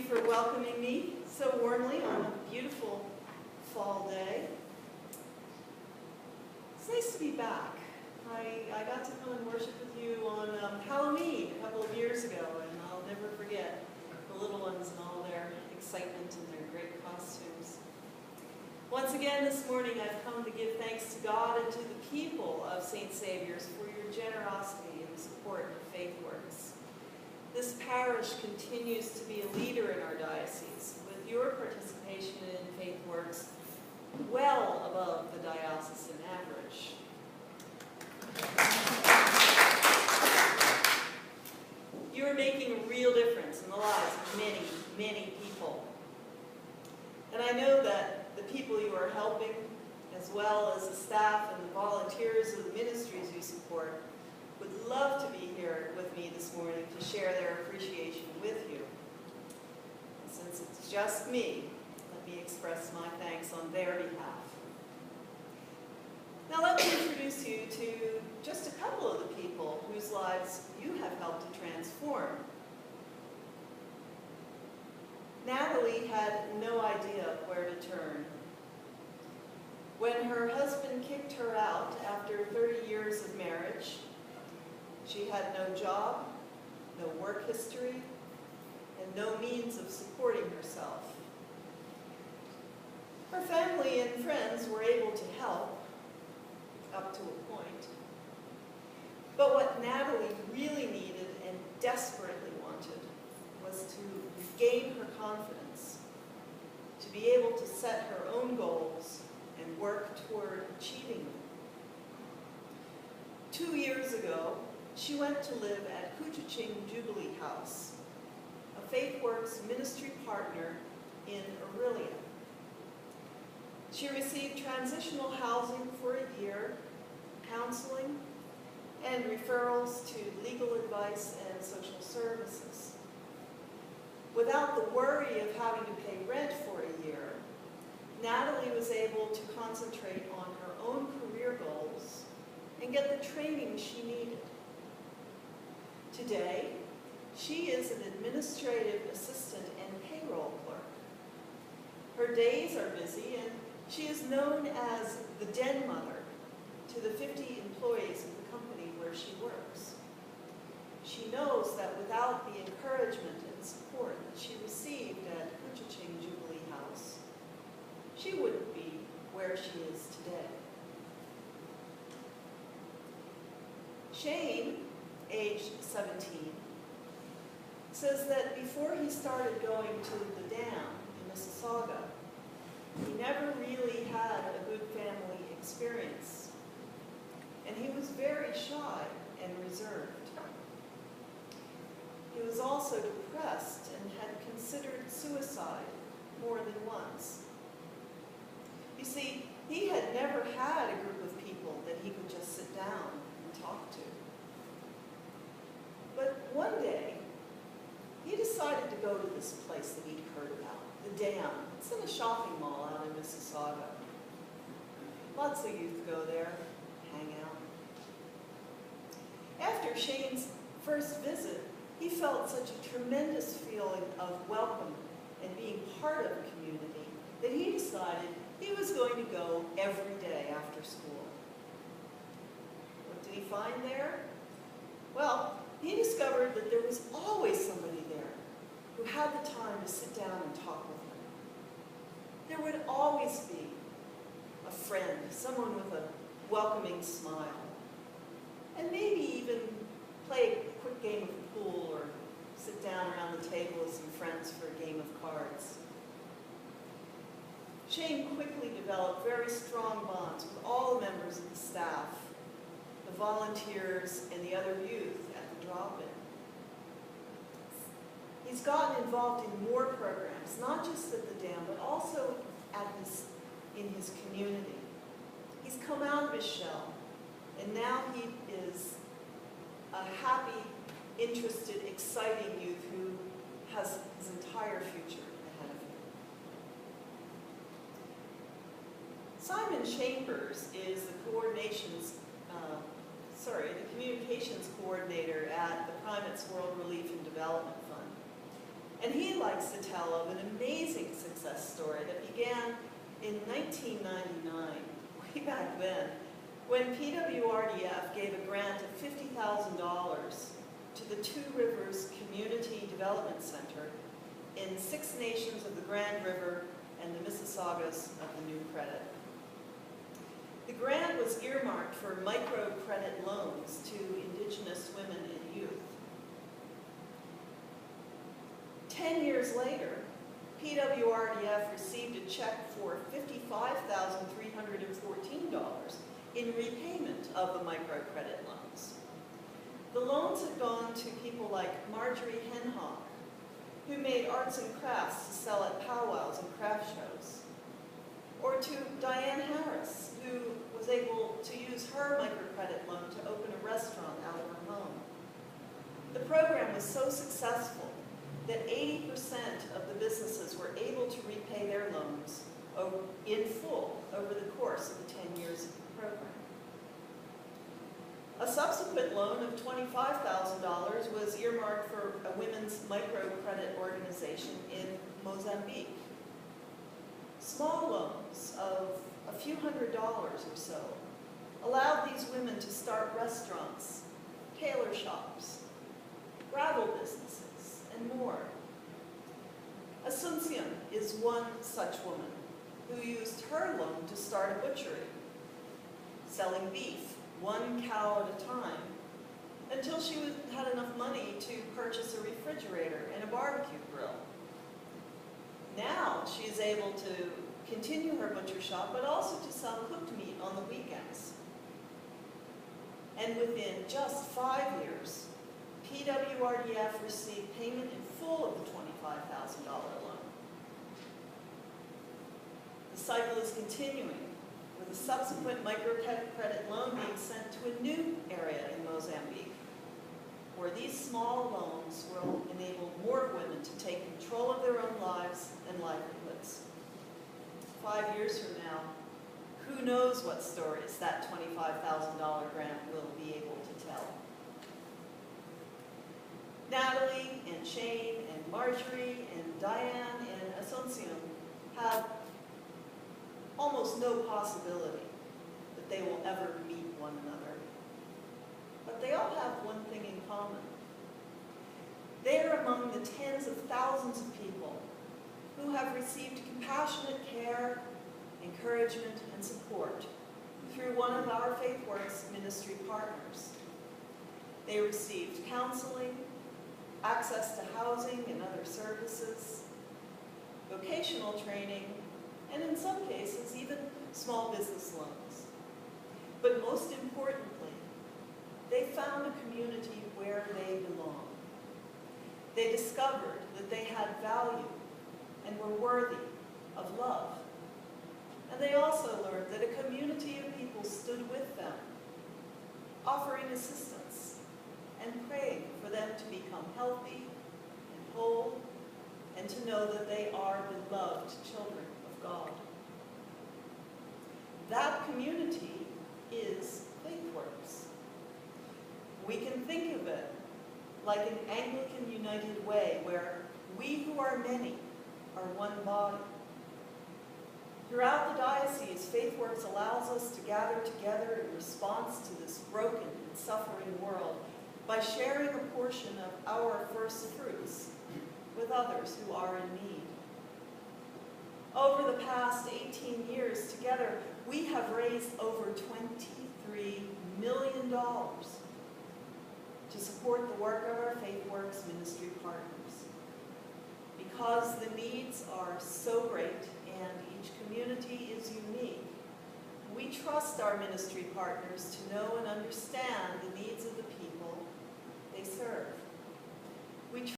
for welcoming me so warmly on a beautiful fall day. It's nice to be back. I got to come and worship with you on Halloween a couple of years ago, and I'll never forget the little ones and all their excitement and their great costumes. Once again this morning I've come to give thanks to God and to the people of St.Saviours for your generosity and support of Faithworks. This parish continues to be a leader in our diocese, with your participation in Faithworks well above the diocesan average. You are making a real difference in the lives of many, many people. And I know that the people you are helping, as well as the staff and the volunteers of the ministries you support, would love to be here with me this morning to share their appreciation with you. And since it's just me, let me express my thanks on their behalf. Now let me introduce you to just a couple of the people whose lives you have helped to transform. Natalie had no idea where to turn. When her husband kicked her out after 30 years of marriage, she had no job, no work history, and no means of supporting herself. Her family and friends were able to help, up to a point. But what Natalie really needed and desperately wanted was to regain her confidence, to be able to set her own goals and work toward achieving them. 2 years ago, she went to live at Kuchaching Jubilee House, a Faithworks ministry partner in Aurelia. She received transitional housing for a year, counseling, and referrals to legal advice and social services. Without the worry of having to pay rent for a year, Natalie was able to concentrate on her own career goals and get the training she needed. Today, she is an administrative assistant and payroll clerk. Her days are busy, and she is known as the den mother to the 50 employees of the company where she works. She knows that without the encouragement and support that she received at Kuchaching Jubilee House, she wouldn't be where she is today. Shane, aged 17, says that before he started going to the dam in Mississauga, he never really had a good family experience, and he was very shy and reserved. He was also depressed and had considered suicide more than once. You see, he had never had a group of people that he could just sit down and talk to. But one day, he decided to go to this place that he'd heard about, the dam. It's in a shopping mall out in Mississauga. Lots of youth go there, hang out. After Shane's first visit, he felt such a tremendous feeling of welcome and being part of a community that he decided he was going to go every day after school. What did he find there? Well, he discovered that there was always somebody there who had the time to sit down and talk with him. There would always be a friend, someone with a welcoming smile, and maybe even play a quick game of pool or sit down around the table with some friends for a game of cards. Shane quickly developed very strong bonds with all the members of the staff, the volunteers, and the other youth at the drop-in. He's gotten involved in more programs, not just at the dam, but also in his community. He's come out of his shell, and now he is a happy, interested, exciting youth who has his entire future ahead of him. Simon Chambers is the communications coordinator at the Primates World Relief and Development Fund. And he likes to tell of an amazing success story that began in 1999, way back then, when PWRDF gave a grant of $50,000 to the Two Rivers Community Development Center in 6 nations of the Grand River and the Mississaugas of the New Credit. The grant was earmarked for microcredit loans to Indigenous women and youth. 10 years later, PWRDF received a check for $55,314 in repayment of the microcredit loans. The loans had gone to people like Marjorie Henhock, who made arts and crafts to sell at powwows and craft shows, or to Diane Harris, who was able to use her microcredit loan to open a restaurant out of her home. The program was so successful that 80% of the businesses were able to repay their loans in full over the course of the 10 years of the program. A subsequent loan of $25,000 was earmarked for a women's microcredit organization in Mozambique. Small loans of a few $100s or so allowed these women to start restaurants, tailor shops, gravel businesses, and more. Asuncion is one such woman who used her loan to start a butchery, selling beef 1 cow at a time, until she had enough money to purchase a refrigerator and a barbecue grill. Now she is able to continue her butcher shop, but also to sell cooked meat on the weekends. And within just 5 years, PWRDF received payment in full of the $25,000 loan. The cycle is continuing, with a subsequent microcredit loan being sent to a new area in Mozambique, where these small loans will enable more women to take control of their own lives and livelihoods. 5 years from now, who knows what stories that $25,000 grant will be able to tell. Natalie and Shane and Marjorie and Diane and Asuncion have almost no possibility that they will ever meet one another. But they all have one thing in common. They are among the tens of thousands of people who have received compassionate care, encouragement, and support through one of our Faithworks ministry partners. They received counseling, access to housing and other services, vocational training, and in some cases, even small business loans. But most importantly, they found a community where they belong. They discovered that they had value and were worthy of love. And they also learned that a community of people stood with them, offering assistance and praying for them to become healthy and whole, and to know that they are beloved children of God. That community is Faithworks. We can think of it like an Anglican United Way, where we who are many are one body. Throughout the Diocese, Faithworks allows us to gather together in response to this broken and suffering world by sharing a portion of our first fruits with others who are in need. Over the past 18 years together, we have raised over $23 million to support the work of our Faithworks ministry partners. Because the needs are so great and each community is unique, we trust our ministry partners to know and understand the needs of the people they serve.